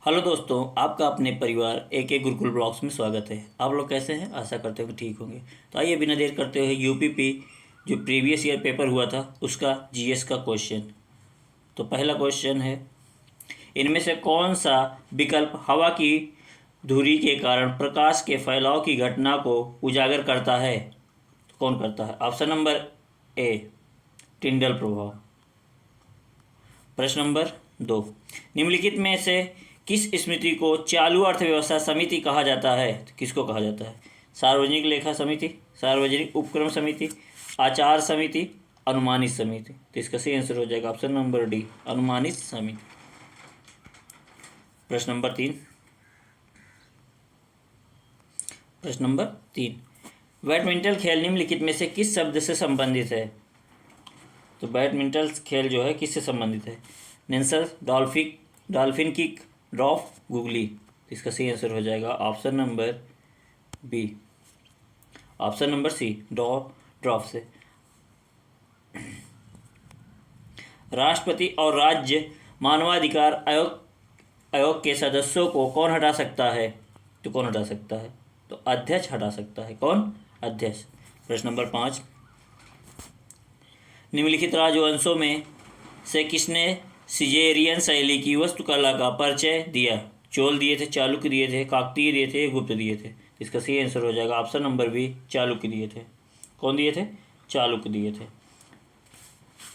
Hello दोस्तों, आपका अपने परिवार एक गुरुकुल ब्लॉग्स में स्वागत है। आप लोग कैसे हैं? आशा करते हो कि ठीक होंगे। तो आइए बिना देर करते हुए यूपीपी जो प्रीवियस ईयर पेपर हुआ था उसका जीएस का क्वेश्चन। तो पहला क्वेश्चन है, इनमें से कौन सा विकल्प हवा की धुरी के कारण प्रकाश के फैलाव की घटना को उजागर करता है? तो कौन करता है? ऑप्शन नंबर ए, टिंडल प्रभाव। प्रश्न नंबर 2, निम्नलिखित में से किस समिति को चालू अर्थव्यवस्था समिति कहा जाता है? तो किसको कहा जाता है? सार्वजनिक लेखा समिति, सार्वजनिक उपक्रम समिति, आचार समिति, अनुमानित समिति। तो इसका सही आंसर हो जाएगा ऑप्शन नंबर डी, अनुमानित समिति। प्रश्न नंबर 3, बैडमिंटन खेल निम्नलिखित में से किस शब्द से संबंधित है? तो बैडमिंटन खेल जो है किससे संबंधित है? नेंसल, डॉल्फिन किक, ड्रॉप, गुगली। तो इसका सही आंसर हो जाएगा option number B, option number C, drop से। राष्ट्रपति और राज्य मानवाधिकार आयोग के सदस्यों को कौन हटा सकता है? तो कौन हटा सकता है? तो अध्यक्ष हटा सकता है। कौन? अध्यक्ष। प्रश्न नंबर 5, निम्नलिखित राजवंशों में से किसने सिजेरियन शैली की वास्तुकला का परिचय दिया? चोल दिए थे, चालुक्य दिए थे, काकतीय दिए थे, गुप्त दिए थे। इसका सही आंसर हो जाएगा ऑप्शन नंबर बी, चालुक्य दिए थे। कौन दिए थे? चालुक्य दिए थे।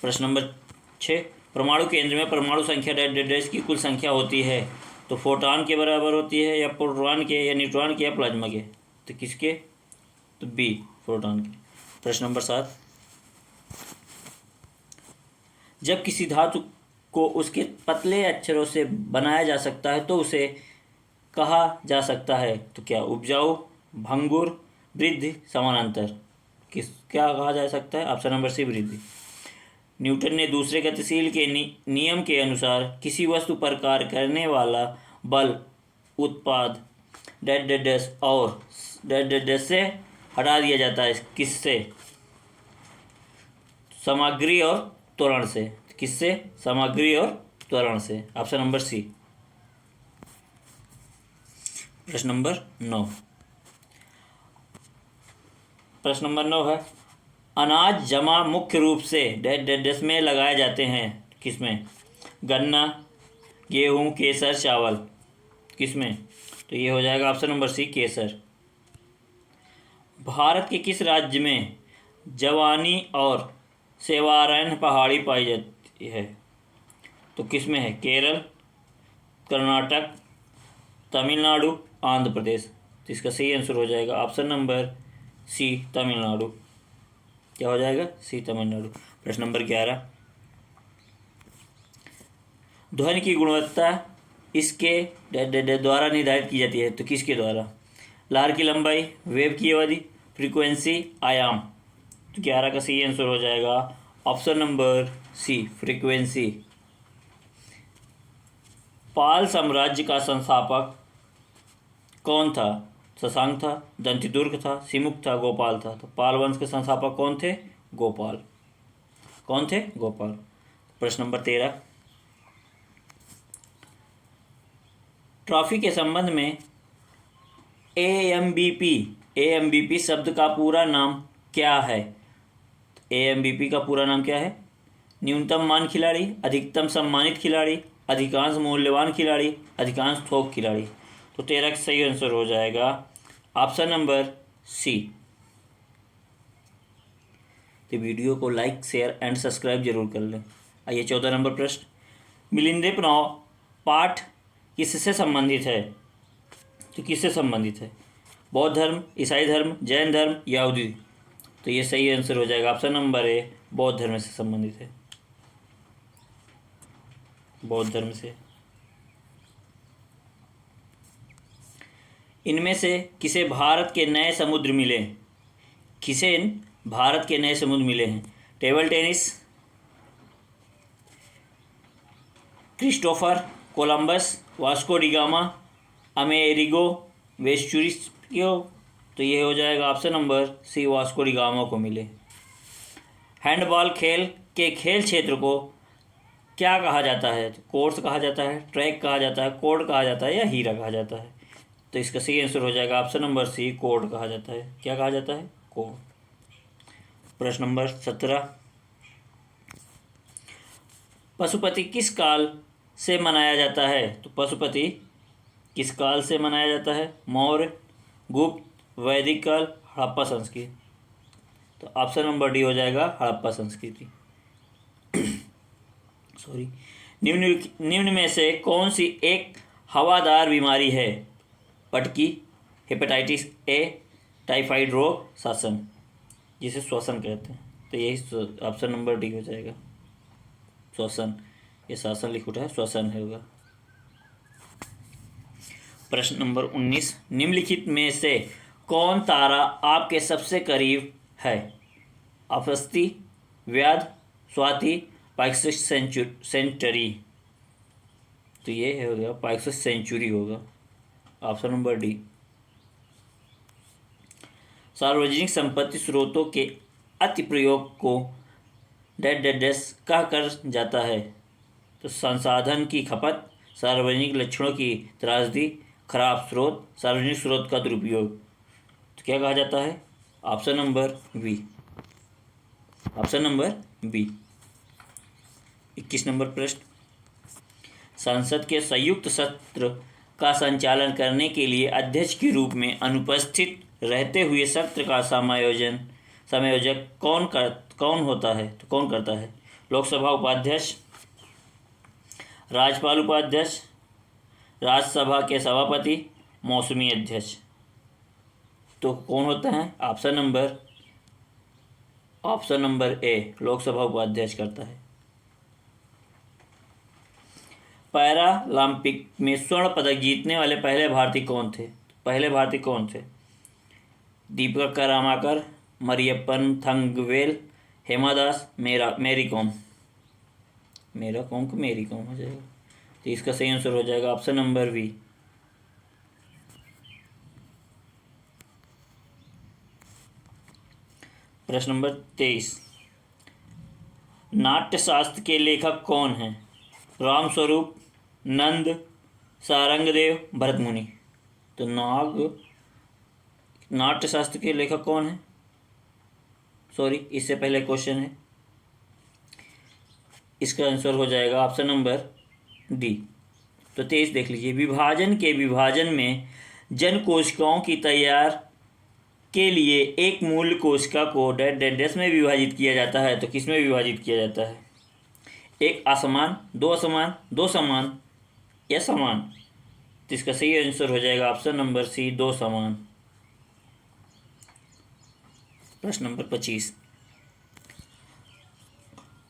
प्रश्न नंबर 6, परमाणु केंद्र में परमाणु संख्या डैश की कुल संख्या होती है तो फोटॉन के बराबर होती है, या प्रोटॉन के, या न्यूट्रॉन के, या प्लाज्मा के? तो किसके? तो बी, प्रोटॉन के। प्रश्न नंबर 7, जब किसी धातु को उसके पतले अक्षरों से बनाया जा सकता है तो उसे कहा जा सकता है? तो क्या? उपजाऊ, भंगुर, वृद्धि, समानांतर। क्या कहा जा सकता है? ऑप्शन नंबर सी, वृद्धि। न्यूटन ने दूसरे गतिशील के नियम के अनुसार किसी वस्तु पर कार्य करने वाला बल उत्पाद डैश और डैश से हटा दिया जाता है। किससे? सामग्री और त्वरण से। किससे? सामग्री और त्वरण से। Option number C. प्रश्न नंबर 9, प्रश्न नंबर 9 है, अनाज जमा मुख्य रूप से डैश में लगाए जाते हैं। किसमें? गन्ना, गेहूं, केसर, चावल। किसमें? तो ये हो जाएगा ऑप्शन नंबर सी, केसर। भारत के किस राज्य में जवानी और सेवारैन पहाड़ी पाई जाती है? तो किसमें है? केरल, कर्नाटक, तमिलनाडु, आंध्र प्रदेश। तो इसका सही आंसर हो जाएगा ऑप्शन नंबर सी, तमिलनाडु। क्या हो जाएगा? सी, तमिलनाडु। प्रश्न नंबर 11, ध्वनि की गुणवत्ता इसके द्वारा निर्धारित की जाती है। तो किसके द्वारा? लहर की लंबाई, वेव की अवधि, फ्रीक्वेंसी, आयाम। तो 11 का सही आंसर हो जाएगा ऑप्शन नंबर सी, फ्रीक्वेंसी। पाल साम्राज्य का संस्थापक कौन था? शशांक था, दंतिदुर्ग था, सिमुक था, गोपाल था। तो पाल वंश के संस्थापक कौन थे? गोपाल। कौन थे? गोपाल। प्रश्न नंबर 13, ट्रॉफी के संबंध में एएमबीपी शब्द का पूरा नाम क्या है? एएमबीपी का पूरा नाम क्या है? न्यूनतम मान खिलाड़ी, अधिकतम सम्मानित खिलाड़ी, अधिकांश मूल्यवान खिलाड़ी, अधिकांश थोक खिलाड़ी। तो 13 का सही आंसर हो जाएगा ऑप्शन नंबर सी। तो वीडियो को लाइक, शेयर एंड सब्सक्राइब जरूर कर लें। आइए 14 नंबर प्रश्न, मिलिंद पुराव पाठ किससे संबंधित है? तो किससे संबंधित है? बौद्ध धर्म, ईसाई धर्म, जैन धर्म, यहूदी। तो ये सही आंसर हो जाएगा ऑप्शन नंबर ए, बौद्ध धर्म से संबंधित है। बौद्ध धर्म से। इनमें से किसे भारत के नए समुद्र मिले? किसे भारत के नए समुद्र मिले हैं? Table tennis, Christopher Columbus, Vasco da Gama, Amerigo Vespucci. तो ये हो जाएगा option number C, Vasco da Gama को मिले। हैंडबॉल खेल के खेल क्षेत्र को क्या कहा जाता है? तो कोर्स कहा जाता है, ट्रैक कहा जाता है, कोड कहा जाता है या हीरा कहा जाता है? तो इसका सही आंसर हो जाएगा ऑप्शन नंबर सी, कोड कहा जाता है। क्या कहा जाता है? कोड। प्रश्न नंबर 17, पशुपति किस काल से मनाया जाता है? तो पशुपति किस काल से मनाया जाता है? मौर्य, गुप्त, वैदिक काल, हड़प्पा संस्कृति। तो ऑप्शन नंबर डी हो जाएगा हड़प्पा संस्कृति। सॉरी। निम्न में से कौन सी एक हवादार बीमारी है? पटकी, हेपेटाइटिस ए, टाइफाइड रोग, श्वसन, जिसे श्वसन कहते हैं। तो यही ऑप्शन नंबर डी हो जाएगा, श्वसन। ये शासन लिख उठा है, श्वसन होगा। प्रश्न नंबर 19, निम्नलिखित में से कौन तारा आपके सबसे करीब है? अपस्ती, व्याध, स्वाति, पाइक्सस सेंचुरी। तो ये हो गया पाइक्सस सेंचुरी होगा, ऑप्शन नंबर डी। सार्वजनिक संपत्ति स्रोतों के अति प्रयोग को डैश कहा कर जाता है? तो संसाधन की खपत, सार्वजनिक लक्षणों की त्रासदी, खराब स्रोत, सार्वजनिक स्रोत का दुरुपयोग। तो क्या कहा जाता है? Option number B, option number B. 21 number प्रश्न, संसद के संयुक्त सत्र का संचालन करने के लिए अध्यक्ष के रूप में अनुपस्थित रहते हुए सत्र का समायोजक कौन होता है? तो कौन करता है? लोकसभा उपाध्यक्ष, राज्यपाल उपाध्यक्ष, राज्यसभा के सभापति, मौसमी अध्यक्ष। तो कौन होता है? ऑप्शन नंबर ए, लोकसभा उपाध्यक्ष करता है। पैरालंपिक में स्वर्ण पदक जीतने वाले पहले भारतीय कौन थे? पहले भारतीय कौन थे? दीपिका करामाकर, मरियप्पन थंगवेल, हेमा दास, मेरी कॉम हो जाएगा। तो इसका सही आंसर हो जाएगा ऑप्शन नंबर बी। प्रश्न नंबर 23, नाट्यशास्त्र के लेखक कौन हैं? रामस्वरूप, नंद, सारंगदेव, भरतमुनि। तो नाट्यशास्त्र के लेखक कौन है? सॉरी, इससे पहले क्वेश्चन है, इसका आंसर हो जाएगा ऑप्शन नंबर डी। तो 23 देख लीजिए, विभाजन में जन कोशिकाओं की तैयार के लिए एक मूल कोशिका को डैश में विभाजित किया जाता है। तो किस में विभाजित किया जाता है? एक असमान, दो असमान, दो समान या समान। तो इसका सही आंसर हो जाएगा ऑप्शन नंबर सी, दो समान। प्रश्न नंबर 25,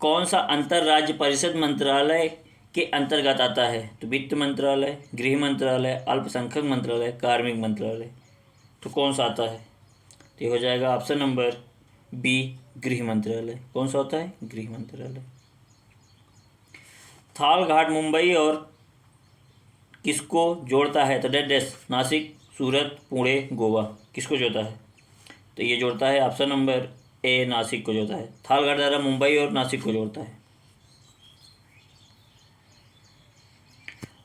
कौन सा अंतरराज्य परिषद मंत्रालय के अंतर्गत आता है? तो वित्त मंत्रालय, गृह मंत्रालय, अल्पसंख्यक मंत्रालय, कार्मिक मंत्रालय। तो कौन सा आता है? तो हो जाएगा ऑप्शन नंबर बी, गृह मंत्रालय। कौन सा होता है? गृह मंत्रालय। थाल घाट मुंबई और किसको जोड़ता है? तो डैश, नासिक, सूरत, पुणे, गोवा। किसको जोड़ता है? तो ये जोड़ता है ऑप्शन नंबर ए, नासिक को जोड़ता है। थाल घाट द्वारा मुंबई और नासिक को जोड़ता है।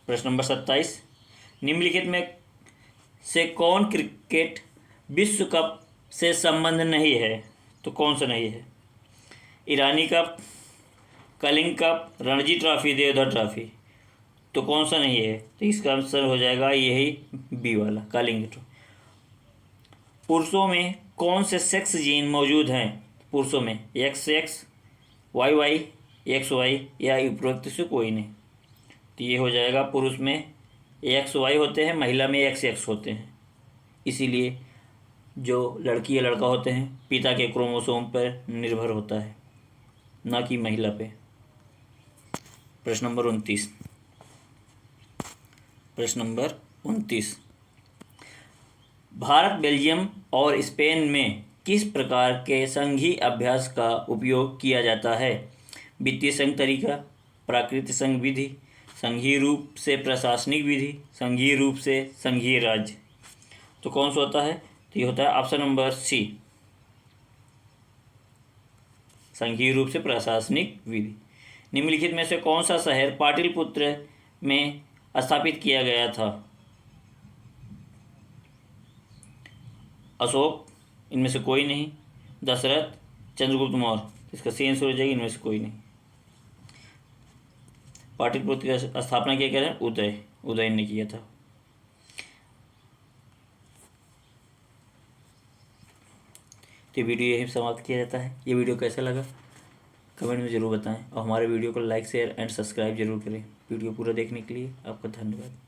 प्रश्न नंबर 27, निम्नलिखित में से कौन क्रिकेट विश्व कप से संबंध नहीं है? तो कौन सा नहीं है? Irani cup, Kalinga cup, Ranji trophy, Deodhar trophy. तो कौन सा नहीं है? तो इसका आंसर हो जाएगा यही बी वाला, कलिंग ट्रॉफी। पुरुषों में कौन से सेक्स जीन मौजूद हैं? पुरुषों में XX, YY, XY या उपरोक्त से कोई नहीं। तो ये हो जाएगा, पुरुष में XY होते हैं, महिला में XX होते हैं। इसीलिए जो लड़की या लड़का होते हैं पिता के क्रोमोसोम पर निर्भर होता है, ना कि महिला पे। प्रश्न नंबर 29, प्रश्न नंबर 29, भारत, बेल्जियम और स्पेन में किस प्रकार के संघीय अभ्यास का उपयोग किया जाता है? वित्तीय संघ तरीका, प्राकृतिक संघ विधि, संघीय रूप से प्रशासनिक विधि, संघीय रूप से संघीय राज्य। तो कौन सा होता है? तो ये होता है ऑप्शन नंबर सी, संघीय रूप से प्रशासनिक विधि। निम्नलिखित में से कौन सा शहर पाटलिपुत्र में स्थापित किया गया था? अशोक, इनमें से कोई नहीं। दशरथ, चंद्रगुप्त मौर्य। इसका सही आंसर हो जाएगा इनमें से कोई नहीं। पाटलिपुत्र की स्थापना किया गया है उदयन ने किया था। तो वीडियो यहीं समाप्त किया जाता है। ये वीडियो कैसा लगा कमेंट में ज़रूर बताएं और हमारे वीडियो को लाइक शेयर एंड सब्सक्राइब जरूर करें। वीडियो पूरा देखने के लिए आपका धन्यवाद।